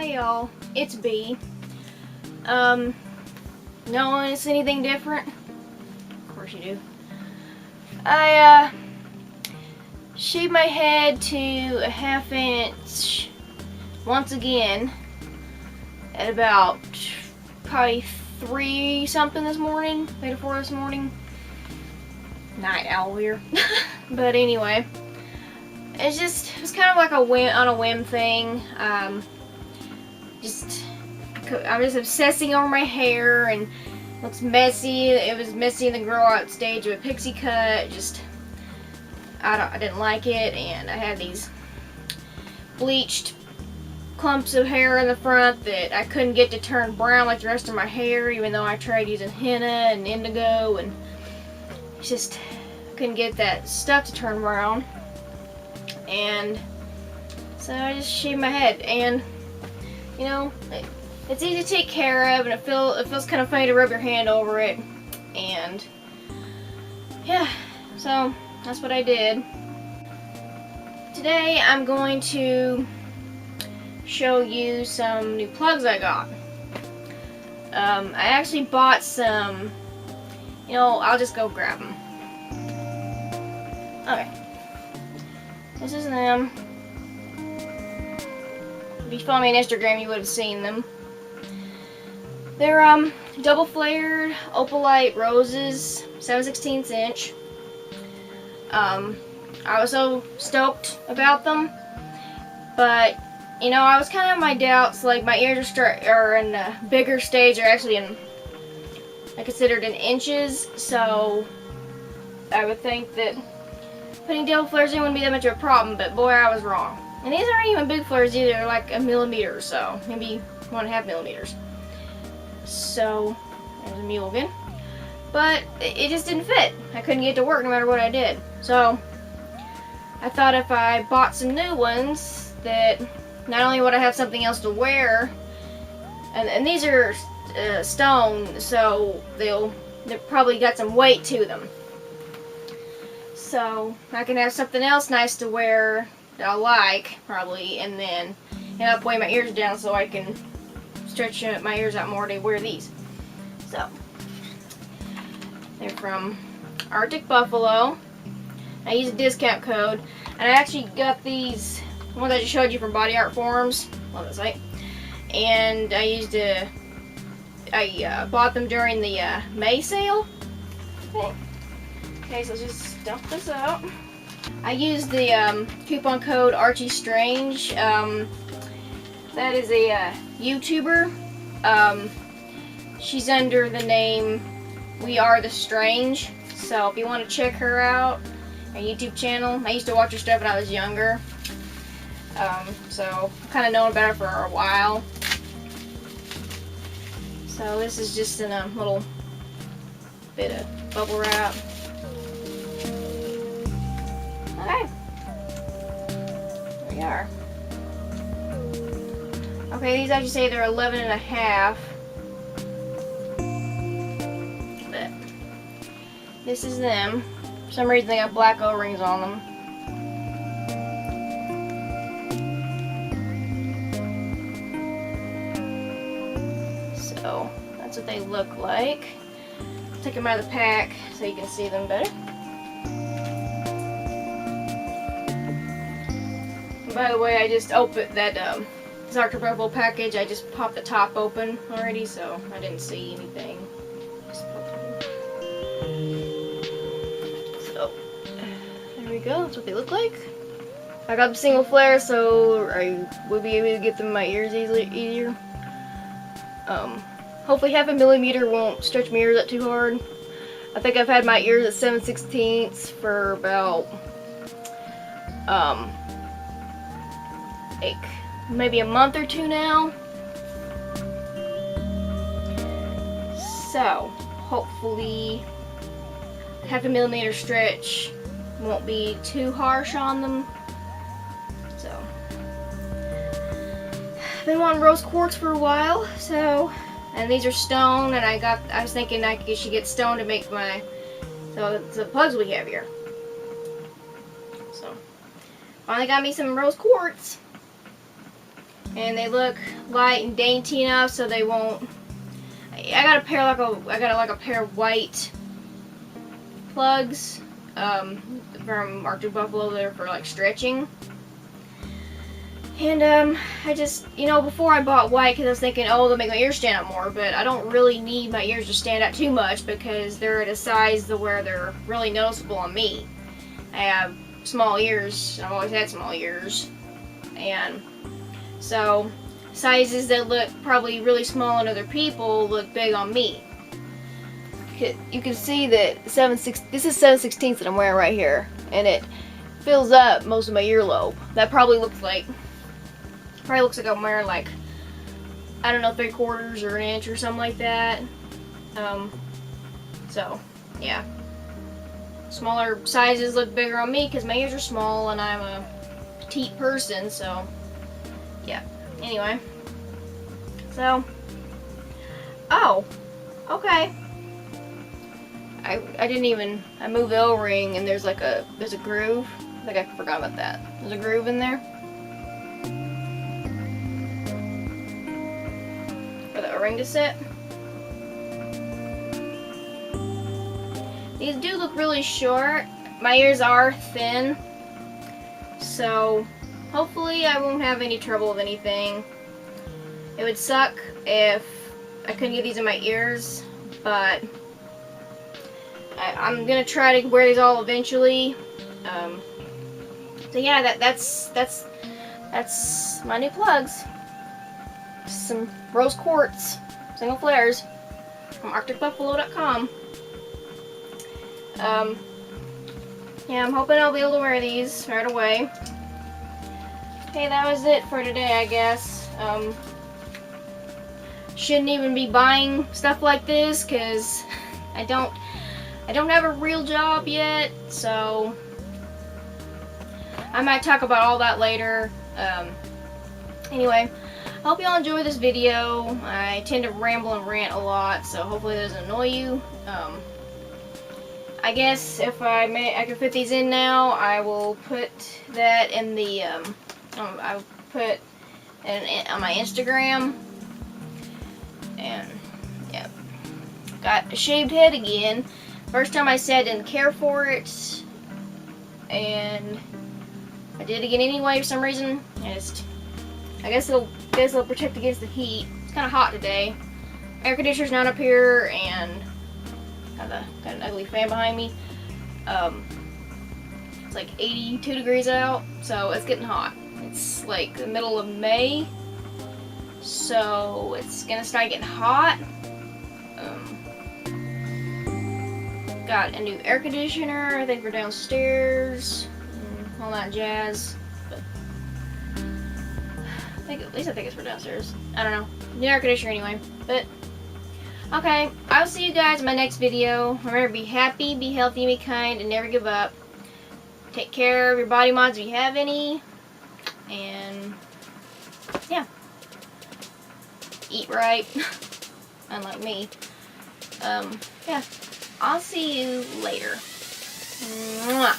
Hi y'all, it's B. Notice anything different? Of course you do. I shaved my head to a 1/2 inch once again at about probably 3 something this morning, 3 to 4 this morning. Night owl here. But anyway, it was kind of like on a whim thing. I'm just obsessing over my hair, and it looks messy. It was messy in the grow out stage of a pixie cut. I didn't like it, and I had these bleached clumps of hair in the front that I couldn't get to turn brown like the rest of my hair, even though I tried using henna and indigo, and just couldn't get that stuff to turn brown. And so I just shaved my head, and you know, it's easy to take care of, and it feels kind of funny to rub your hand over it, and yeah, so that's what I did. Today I'm going to show you some new plugs I got. I actually bought some, I'll just go grab them. Okay, this is them. If you follow me on Instagram, you would have seen them. They're double flared opalite roses, 7/16 inch. I was so stoked about them, but I was kind of having my doubts. Like, my ears are in a bigger stage. They're actually I considered in inches, so I would think that putting double flares in wouldn't be that much of a problem, but boy, I was wrong. And these aren't even big flares either. They're like 1 millimeter or so, maybe 1.5 millimeters. So there's a mule again, but it just didn't fit. I couldn't get it to work no matter what I did. So I thought if I bought some new ones, that not only would I have something else to wear, and these are stone, so they've probably got some weight to them. So I can have something else nice to wear that I like, probably, and then help weigh my ears down so I can stretch my ears out more to wear these. So they're from Arctic Buffalo. I used a discount code, and I actually got these ones I just showed you from Body Art Forums. Love that site. And I bought them during the May sale. Okay, so let's just dump this out. I used the coupon code Archie Strange. That is a YouTuber. She's under the name We Are the Strange. So if you want to check her out, her YouTube channel. I used to watch her stuff when I was younger. So I've kind of known about her for a while. So this is just in a little bit of bubble wrap. Okay. There we are. Okay, these actually say they're 11.5. But this is them. For some reason they got black O-rings on them. So that's what they look like. Take them out of the pack so you can see them better. And by the way, I just opened that Arctic Buffalo package. I just popped the top open already, so I didn't see anything. So there we go. That's what they look like. I got the single flare, so I will be able to get them in my ears easier. Hopefully 1/2 millimeter won't stretch my ears up too hard. I think I've had my ears at 7/16 for about like maybe a month or two now. So hopefully 1/2 millimeter stretch won't be too harsh on them. So I've been wanting rose quartz for a while, so, and these are stone, and I was thinking I should get stone to make the plugs we have here. So finally got me some rose quartz. and they look light and dainty enough so they won't. I got a pair like a pair of white plugs from Arctic Buffalo. They're for like stretching. And I just, before I bought white, because I was thinking, oh, they'll make my ears stand out more, but I don't really need my ears to stand out too much because they're at a size to where they're really noticeable on me. I have small ears, and I've always had small ears, and so sizes that look probably really small on other people look big on me. You can see that this is 7/16 that I'm wearing right here, and it fills up most of my earlobe. That probably looks like I'm wearing like, I don't know, 3/4 or an inch or something like that. So yeah, smaller sizes look bigger on me because my ears are small and I'm a petite person. So yeah. Anyway, so okay. I moved the O-ring and there's a groove. I think I forgot about that. There's a groove in there for the O-ring to sit. These do look really short. My ears are thin, so hopefully I won't have any trouble with anything. It would suck if I couldn't get these in my ears, but I'm gonna try to wear these all eventually. So yeah, that's my new plugs. Some rose quartz single flares from ArcticBuffalo.com. Yeah, I'm hoping I'll be able to wear these right away. Okay, that was it for today, I guess. Shouldn't even be buying stuff like this because I don't have a real job yet, so I might talk about all that later. Anyway, I hope y'all enjoy this video. I tend to ramble and rant a lot, so hopefully it doesn't annoy you. I guess if I can fit these in now, I will put that in the I'll put it on my Instagram. And yeah, got a shaved head again. First time I said I didn't care for it, and I did it again anyway for some reason. I guess it'll protect against the heat. It's kind of hot today. Air conditioner's not up here, and got an ugly fan behind me. It's like 82 degrees out, so it's getting hot. It's like the middle of May, so it's gonna start getting hot. Got a new air conditioner, I think, for downstairs, and all that jazz. But at least I think it's for downstairs. I don't know. New air conditioner anyway. But okay, I'll see you guys in my next video. Remember, be happy, be healthy, be kind, and never give up. Take care of your body mods if you have any. And yeah, eat right, unlike me. Yeah, I'll see you later. Mwah.